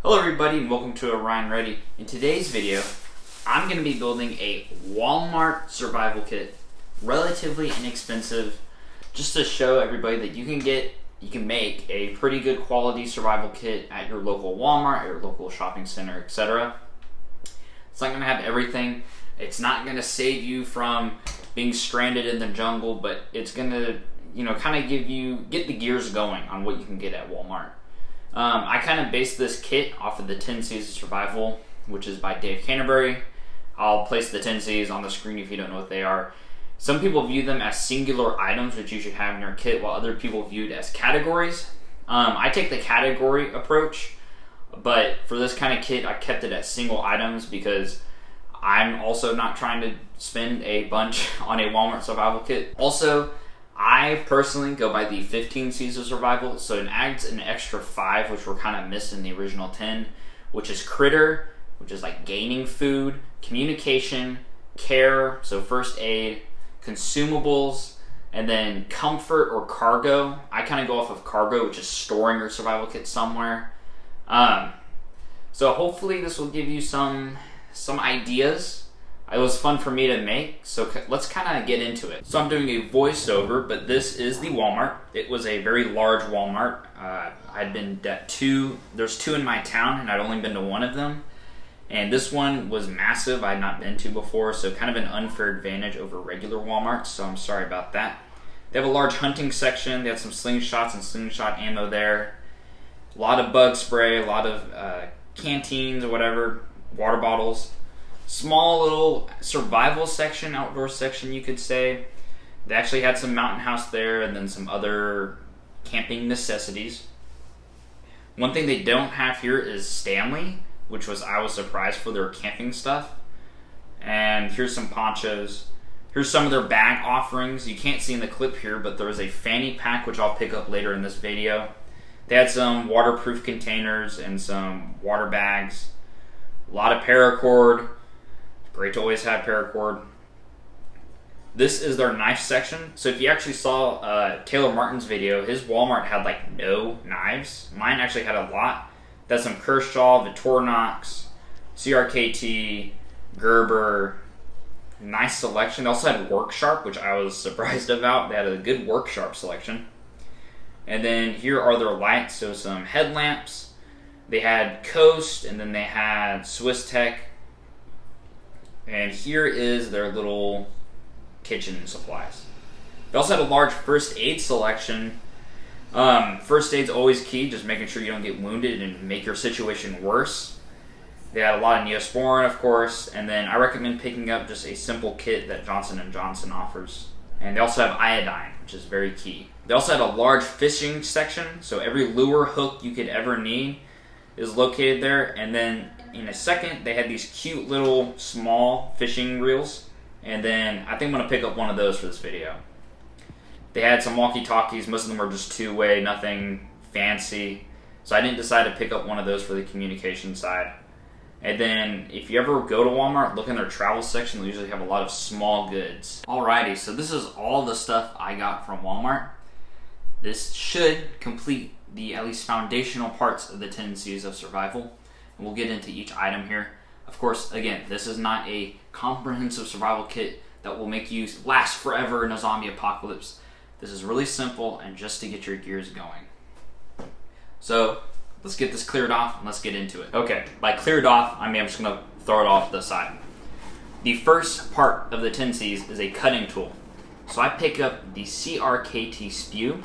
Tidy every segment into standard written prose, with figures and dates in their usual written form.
Hello everybody and welcome to Ryan Ready. In today's video, I'm going to be building a Walmart survival kit, relatively inexpensive, just to show everybody that you can make a pretty good quality survival kit at your local Walmart, your local shopping center, etc. It's not going to have everything. It's not going to save you from being stranded in the jungle, but it's going to, kind of get the gears going on what you can get at Walmart. I kind of based this kit off of the 10 C's of Survival, which is by Dave Canterbury. I'll place the 10 C's on the screen if you don't know what they are. Some people view them as singular items which you should have in your kit, while other people view it as categories. I take the category approach, but for this kind of kit I kept it as single items because I'm also not trying to spend a bunch on a Walmart survival kit. Also, I personally go by the 15 C's of Survival, so it adds an extra 5, which were kind of missed in the original 10, which is Critter, which is like gaining food, Communication, Care, so first aid, Consumables, and then Comfort or Cargo. I kind of go off of Cargo, which is storing your survival kit somewhere. So hopefully this will give you some ideas. It was fun for me to make, so let's kind of get into it. So I'm doing a voiceover, but this is the Walmart. It was a very large Walmart. I'd been at two. There's two in my town, and I'd only been to one of them. And this one was massive. I had not been to before, so kind of an unfair advantage over regular Walmarts, so I'm sorry about that. They have a large hunting section. They have some slingshots and slingshot ammo there. A lot of bug spray, a lot of canteens or whatever, water bottles. Small little survival section, outdoor section you could say. They actually had some mountain house there and then some other camping necessities. One thing they don't have here is Stanley, which I was surprised for their camping stuff. And here's some ponchos. Here's some of their bag offerings. You can't see in the clip here, but there was a fanny pack, which I'll pick up later in this video. They had some waterproof containers and some water bags. A lot of paracord. Great to always have paracord. This is their knife section. So if you actually saw Taylor Martin's video, his Walmart had like no knives. Mine actually had a lot. That's some Kershaw, Victorinox, CRKT, Gerber. Nice selection. They also had Work Sharp, which I was surprised about. They had a good Work Sharp selection. And then here are their lights. So some headlamps. They had Coast, and then they had Swiss Tech. And here is their little kitchen supplies. They also had a large first aid selection. First aid's always key, just making sure you don't get wounded and make your situation worse. They had a lot of Neosporin, of course, and then I recommend picking up just a simple kit that Johnson & Johnson offers. And they also have iodine, which is very key. They also had a large fishing section, so every lure, hook you could ever need is located there. And then in a second, they had these cute little small fishing reels. And then I think I'm going to pick up one of those for this video. They had some walkie-talkies. Most of them were just two-way, nothing fancy. So I didn't decide to pick up one of those for the communication side. And then if you ever go to Walmart, look in their travel section. They usually have a lot of small goods. Alrighty, so this is all the stuff I got from Walmart. This should complete the at least foundational parts of the 10 C's of Survival. And we'll get into each item here. Of course, again, this is not a comprehensive survival kit that will make you last forever in a zombie apocalypse. This is really simple and just to get your gears going. So let's get this cleared off and let's get into it. Okay, by cleared off, I'm just going to throw it off to the side. The first part of the 10 C's is a cutting tool. So I pick up the CRKT Spew.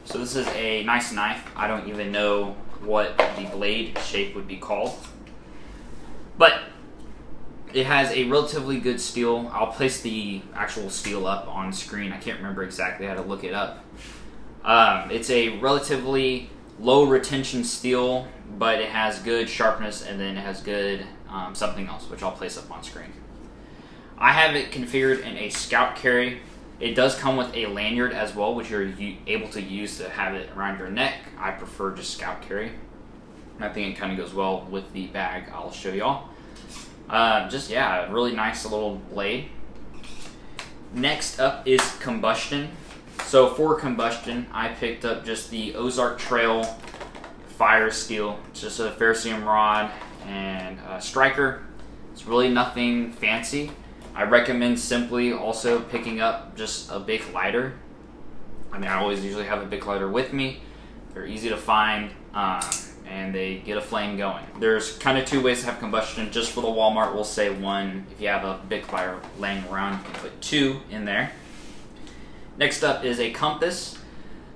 So this is a nice knife. I don't even know what the blade shape would be called. But it has a relatively good steel. I'll place the actual steel up on screen. I can't remember exactly how to look it up. It's a relatively low retention steel, but it has good sharpness, and then it has good something else, which I'll place up on screen. I have it configured in a scout carry. It does come with a lanyard as well, which you're able to use to have it around your neck. I prefer just scout carry. I think it kind of goes well with the bag I'll show y'all. A really nice little blade. Next up is combustion. So for combustion, I picked up just the Ozark Trail fire steel. It's just a ferrocerium rod and a striker. It's really nothing fancy. I recommend simply also picking up just a big lighter. I mean, I always usually have a big lighter with me. They're easy to find, and they get a flame going. There's kind of two ways to have combustion. Just for the Walmart, we'll say one. If you have a big lighter laying around, you can put two in there. Next up is a compass.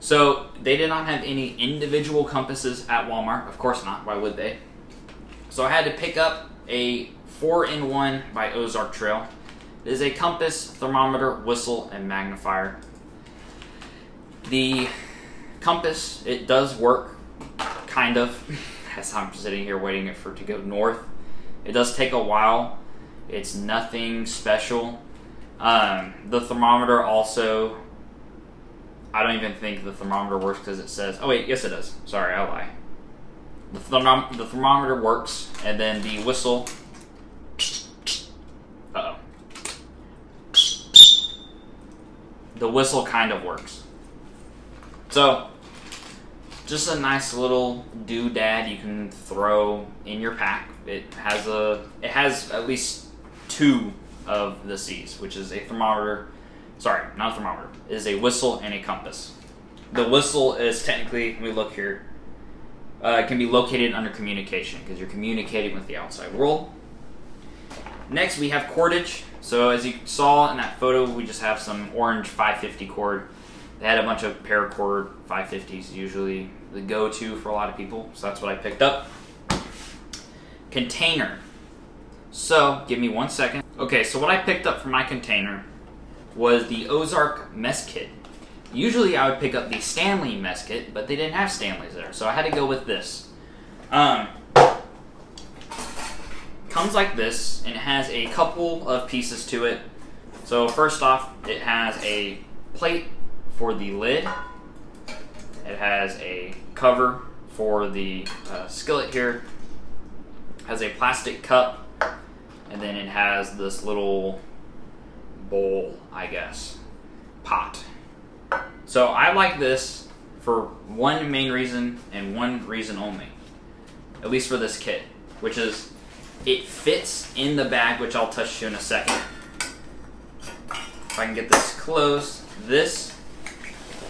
So they did not have any individual compasses at Walmart. Of course not. Why would they? So I had to pick up a 4-in-1 by Ozark Trail. It is a compass, thermometer, whistle, and magnifier. The compass, it does work, kind of, as I'm sitting here waiting for it to go north. It does take a while. It's nothing special. The thermometer also, I don't even think the thermometer works because it says, oh wait, yes it does. Sorry, I lie. The thermometer works, and then the whistle, the whistle kind of works. So, just a nice little doodad you can throw in your pack. It has at least two of the C's, which is a thermometer. Sorry, not a thermometer. It is a whistle and a compass. The whistle is technically, let me look here, it can be located under communication because you're communicating with the outside world. Next, we have cordage. So as you saw in that photo, we just have some orange 550 cord. They had a bunch of paracord 550s, usually the go-to for a lot of people. So that's what I picked up. Container. So, give me 1 second. Okay, so what I picked up for my container was the Ozark mess kit. Usually I would pick up the Stanley mess kit, but they didn't have Stanleys there, so I had to go with this. Comes like this, and it has a couple of pieces to it. So first off, it has a plate for the lid. It has a cover for the skillet here. It has a plastic cup, and then it has this little bowl, I guess, pot. So I like this for one main reason and one reason only, at least for this kit, which is it fits in the bag, which I'll touch to in a second. If I can get this closed, this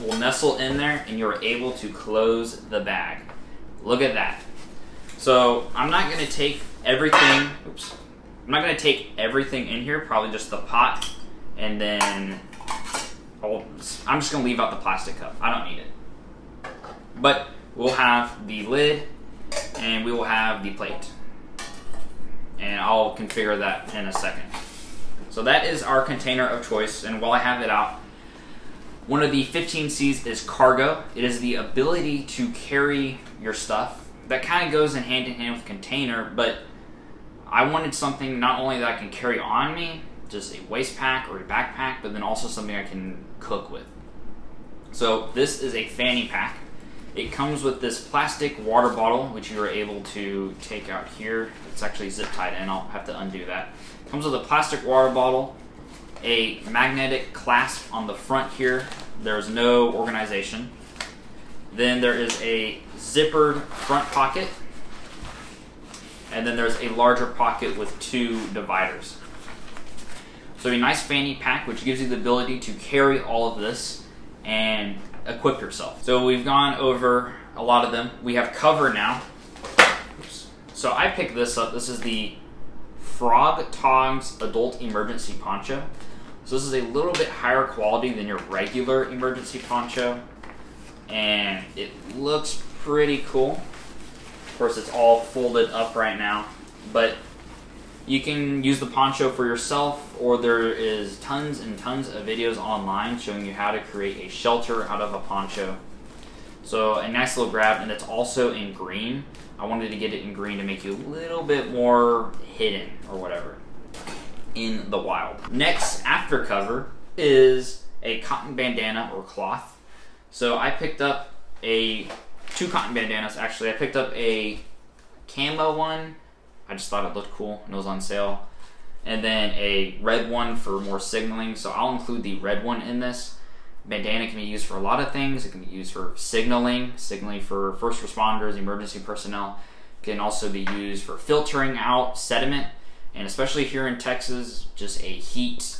will nestle in there and you're able to close the bag. Look at that. So I'm not going to take everything, I'm not going to take everything in here, probably just the pot, and then I'm just going to leave out the plastic cup. I don't need it. But we'll have the lid and we will have the plate. And I'll configure that in a second. So that is our container of choice, and while I have it out, one of the 15 C's is cargo. It is the ability to carry your stuff. That kind of goes in hand with container, but I wanted something not only that I can carry on me, just a waist pack or a backpack, but then also something I can cook with. So this is a fanny pack. It comes with this plastic water bottle, which you are able to take out here. It's actually zip tied in. I'll have to undo that. It comes with a plastic water bottle, a magnetic clasp on the front here. There's no organization. Then there is a zippered front pocket. And then there's a larger pocket with two dividers. So a nice fanny pack, which gives you the ability to carry all of this and equip yourself. So we've gone over a lot of them. We have cover now. Oops. So I picked this up. This is the Frog Togs Adult Emergency Poncho. So this is a little bit higher quality than your regular emergency poncho, and it looks pretty cool. Of course, it's all folded up right now, but you can use the poncho for yourself, or there is tons and tons of videos online showing you how to create a shelter out of a poncho. So a nice little grab, and it's also in green. I wanted to get it in green to make you a little bit more hidden or whatever in the wild. Next, after cover, is a cotton bandana or cloth. So I picked up two cotton bandanas. Actually, I picked up a camo one. I just thought it looked cool and it was on sale. And then a red one for more signaling. So I'll include the red one in this. Bandana can be used for a lot of things. It can be used for signaling for first responders, emergency personnel. It can also be used for filtering out sediment, and especially here in Texas, just a heat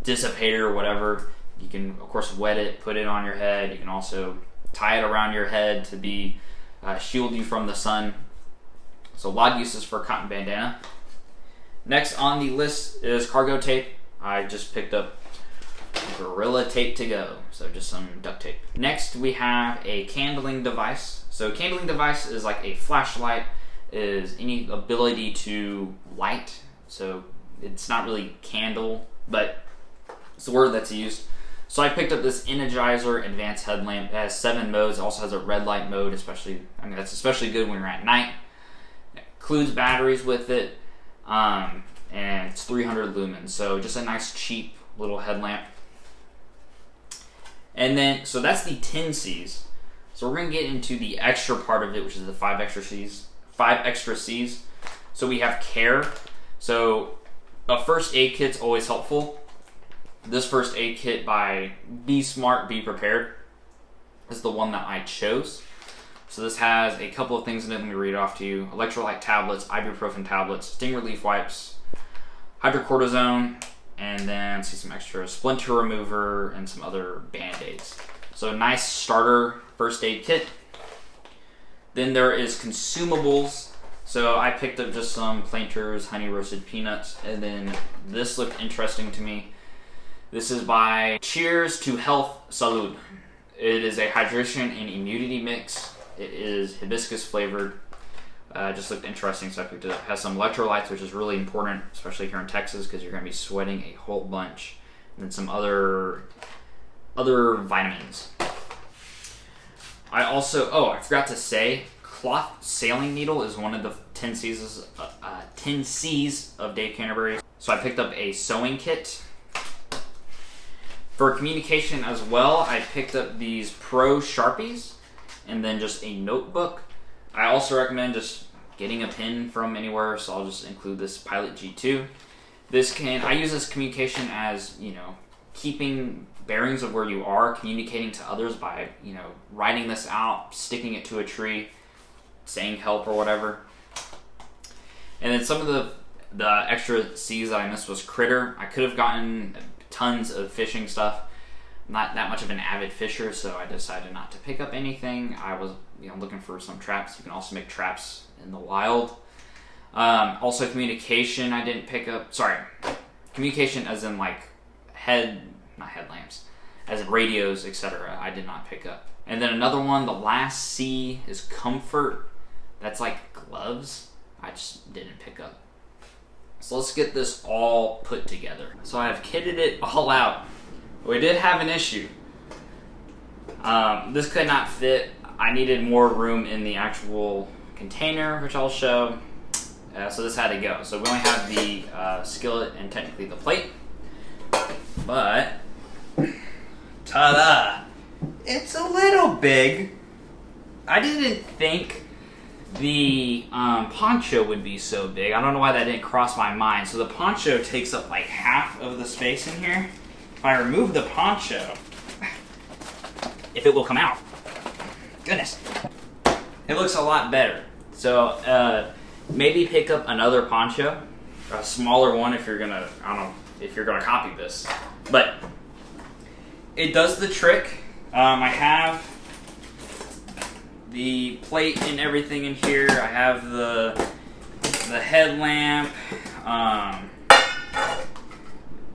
dissipator or whatever. You can, of course, wet it, put it on your head. You can also tie it around your head to be shield you from the sun. So a lot of uses for cotton bandana. Next on the list is cargo tape. I just picked up Gorilla Tape to go, so just some duct tape. Next we have a candling device. So candling device is like a flashlight, is any ability to light. So it's not really candle, but it's the word that's used. So I picked up this Energizer advanced headlamp. It has 7 modes. It also has a red light mode, that's especially good when you're at night. It includes batteries with it, and it's 300 lumens. So just a nice cheap little headlamp. And then, so that's the 10 C's. So we're going to get into the extra part of it, which is the 5 extra C's. 5 extra C's. So we have care. So a first aid kit's always helpful. This first aid kit by Be Smart, Be Prepared is the one that I chose. So this has a couple of things in it. Let me read it off to you. Electrolyte tablets, ibuprofen tablets, sting relief wipes, hydrocortisone, and then see some extra splinter remover and some other band-aids. So a nice starter first aid kit. Then there is consumables. So I picked up just some Planters honey roasted peanuts, and then this looked interesting to me. This is by Cheers to Health Salud. It is a hydration and immunity mix. It is hibiscus flavored. Just looked interesting, so I picked it up. It has some electrolytes, which is really important, especially here in Texas, because you're going to be sweating a whole bunch. And then some other vitamins. I forgot to say, cloth sailing needle is one of the 10 C's of Dave Canterbury. So I picked up a sewing kit. For communication as well, I picked up these Pro Sharpies and then just a notebook. I also recommend just getting a pen from anywhere, so I'll just include this Pilot G2. I use this communication as, keeping bearings of where you are, communicating to others by, writing this out, sticking it to a tree, saying help or whatever. And then some of the extra C's that I missed was critter. I could have gotten tons of fishing stuff. I'm not that much of an avid fisher, so I decided not to pick up anything. I was looking for some traps. You can also make traps in the wild. Also communication I didn't pick up. Sorry, communication as in like not headlamps, as in radios, etc. I did not pick up. And then another one, the last C is comfort. That's like gloves. I just didn't pick up. So let's get this all put together. So I have kitted it all out. We did have an issue. This could not fit. I needed more room in the actual container, which I'll show. So this had to go. So we only have the skillet and technically the plate. But, ta-da! It's a little big. I didn't think the poncho would be so big. I don't know why that didn't cross my mind. So the poncho takes up like half of the space in here. If I remove the poncho, if it will come out. Goodness. It looks a lot better. So maybe pick up another poncho, a smaller one if you're gonna, if you're gonna copy this. But it does the trick. I have the plate and everything in here. I have the headlamp,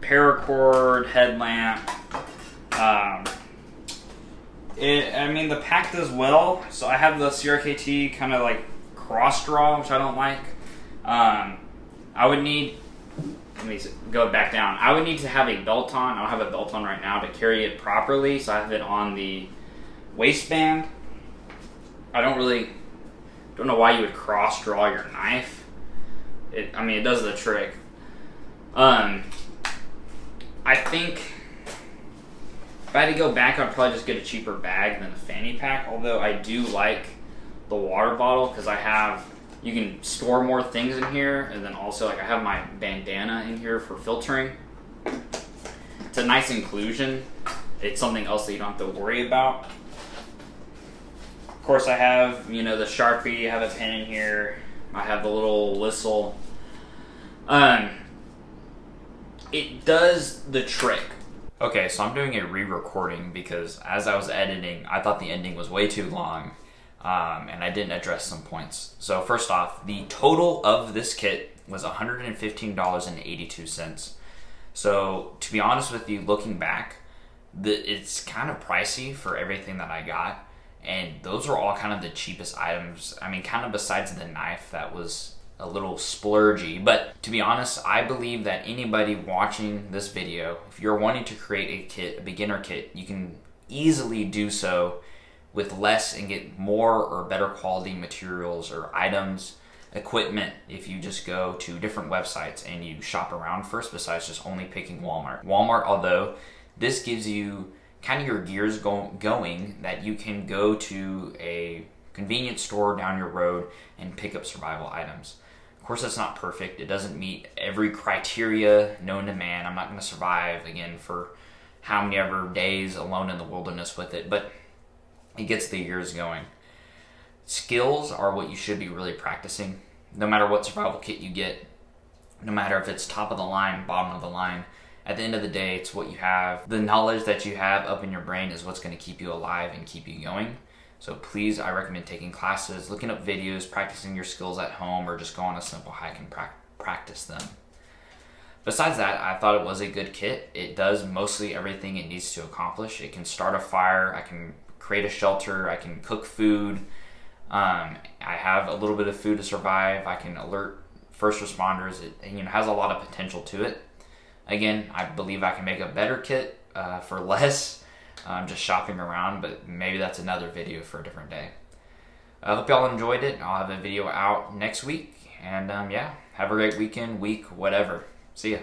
paracord headlamp. The pack does well. So I have the CRKT kind of like cross draw, which I don't like. I would need, let me go back down. I would need to have a belt on. I don't have a belt on right now to carry it properly, so I have it on the waistband. I don't know why you would cross draw your knife. It does the trick. I think if I had to go back, I'd probably just get a cheaper bag than a fanny pack, although I do like the water bottle because you can store more things in here, and then also I have my bandana in here for filtering. It's a nice inclusion. it's something else that you don't have to worry about. Of course, I have, the Sharpie, I have a pen in here, I have the little whistle. It does the trick. Okay, so I'm doing a re-recording because as I was editing, I thought the ending was way too long, and I didn't address some points. So first off, the total of this kit was $115.82. So to be honest with you, looking back, it's kind of pricey for everything that I got, and those were all kind of the cheapest items. I mean, kind of besides the knife that was a little splurgy. But to be honest, I believe that anybody watching this video, if you're wanting to create a kit, a beginner kit, you can easily do so with less and get more or better quality materials or items, equipment, if you just go to different websites and you shop around first, besides just only picking Walmart. Walmart, although this gives you kind of your gears going, that you can go to a convenience store down your road and pick up survival items. Of course, that's not perfect. It doesn't meet every criteria known to man. I'm not going to survive, again, for how many ever days alone in the wilderness with it, but it gets the gears going. Skills are what you should be really practicing. No matter what survival kit you get, no matter if it's top of the line, bottom of the line, at the end of the day, it's what you have. The knowledge that you have up in your brain is what's going to keep you alive and keep you going. So please, I recommend taking classes, looking up videos, practicing your skills at home, or just go on a simple hike and practice them. Besides that, I thought it was a good kit. It does mostly everything it needs to accomplish. It can start a fire, I can create a shelter, I can cook food, I have a little bit of food to survive, I can alert first responders. It has a lot of potential to it. Again, I believe I can make a better kit for less. Just shopping around, but maybe that's another video for a different day. I hope y'all enjoyed it. I'll have a video out next week, and yeah, have a great weekend, week, whatever. See ya.